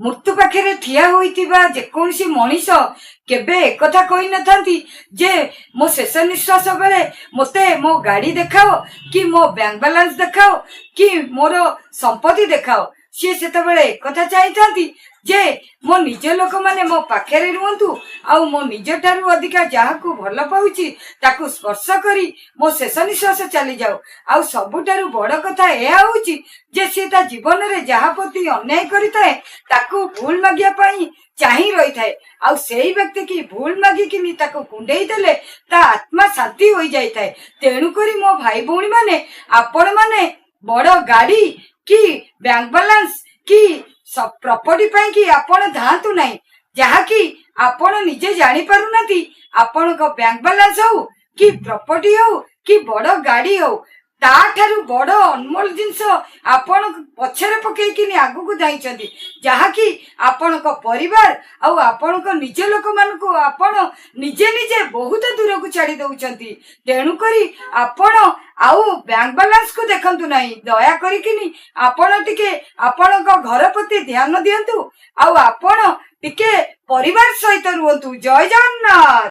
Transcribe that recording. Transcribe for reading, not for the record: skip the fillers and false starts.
ମୃତ୍ୟୁ ପାଖରେ ଠିଆ ହୋଇଥିବା ଯେକୌଣସି ମଣିଷ କେବେ ଏକଥା କହିନଥାନ୍ତି ଯେ ମୋ ଶେଷ ନିଶ୍ୱାସ ବେଳେ ମୋତେ ମୋ ଗାଡି ଦେଖାଅ କି ମୋ ବ୍ୟାଙ୍କ ବାଲାନ୍ସ ଦେଖାଅ କି ମୋର ସମ୍ପତ୍ତି ଦେଖାଅ। ସିଏ ସେତେବେଳେ ଏକଥା ଚାହିଁଥାନ୍ତି ଯେ ମୋ ନିଜ ଲୋକମାନେ ମୋ ପାଖରେ ରୁହନ୍ତୁ, ଆଉ ମୋ ନିଜ ଠାରୁ ଅଧିକା ଯାହାକୁ ଭଲ ପାଉଛି ତାକୁ ସ୍ପର୍ଶ କରି ମୋ ଶେଷ ନିଶ୍ୱାସ ଚାଲିଯାଉ। ଆଉ ସବୁଠାରୁ ବଡ କଥା ଏହା ହଉଛି ଯେ ସିଏ ତା ଜୀବନରେ ଯାହା ପ୍ରତି ଅନ୍ୟାୟ କରିଥାଏ ତାକୁ ଭୁଲ ମାଗିବା ପାଇଁ ଚାହିଁ ରହିଥାଏ, ଆଉ ସେଇ ବ୍ୟକ୍ତି କି ଭୁଲ ମାଗିକିନି ତାକୁ କୁଣ୍ଡେଇ ଦେଲେ ତା ଆତ୍ମା ଶାନ୍ତି ହୋଇଯାଇଥାଏ। ତେଣୁକରି ମୋ ଭାଇ ଭଉଣୀ ମାନେ, ଆପଣ ମାନେ ବଡ ଗାଡି କି ବ୍ୟାଙ୍କ ବାଲାନ୍ସ କି ପ୍ରପର୍ଟି ପାଇଁ କି ଆପଣ ଧାଆନ୍ତୁ ନାହିଁ, ଯାହାକି ଆପଣ ନିଜେ ଜାଣିପାରୁନାହାନ୍ତି। ଆପଣଙ୍କ ବ୍ୟାଙ୍କ ବାଲାନ୍ସ ହଉ କି ପ୍ରପର୍ଟି ହଉ କି ବଡ ଗାଡି ହଉ, ତାଠାରୁ ବଡ ଅନମୋଲ ଜିନିଷ ଆପଣ ପଛରେ ପକେଇକିନି ଆଗକୁ ଯାଇଛନ୍ତି, ଯାହାକି ଆପଣଙ୍କ ପରିବାର ଆଉ ଆପଣଙ୍କ ନିଜ ଲୋକମାନଙ୍କୁ ଆପଣ ନିଜେ ନିଜେ ବହୁତ ଦୂରକୁ ଛାଡି ଦଉଛନ୍ତି। ତେଣୁକରି ଆପଣ ଆଉ ବ୍ୟାଙ୍କ ବାଲାନ୍ସ କୁ ଦେଖନ୍ତୁ ନାହିଁ, ଦୟା କରିକିନି ଆପଣ ଟିକେ ଆପଣଙ୍କ ଘର ପ୍ରତି ଧ୍ୟାନ ଦିଅନ୍ତୁ, ଆଉ ଆପଣ ଟିକେ ପରିବାର ସହିତ ରୁହନ୍ତୁ। ଜୟ ଜଗନ୍ନାଥ।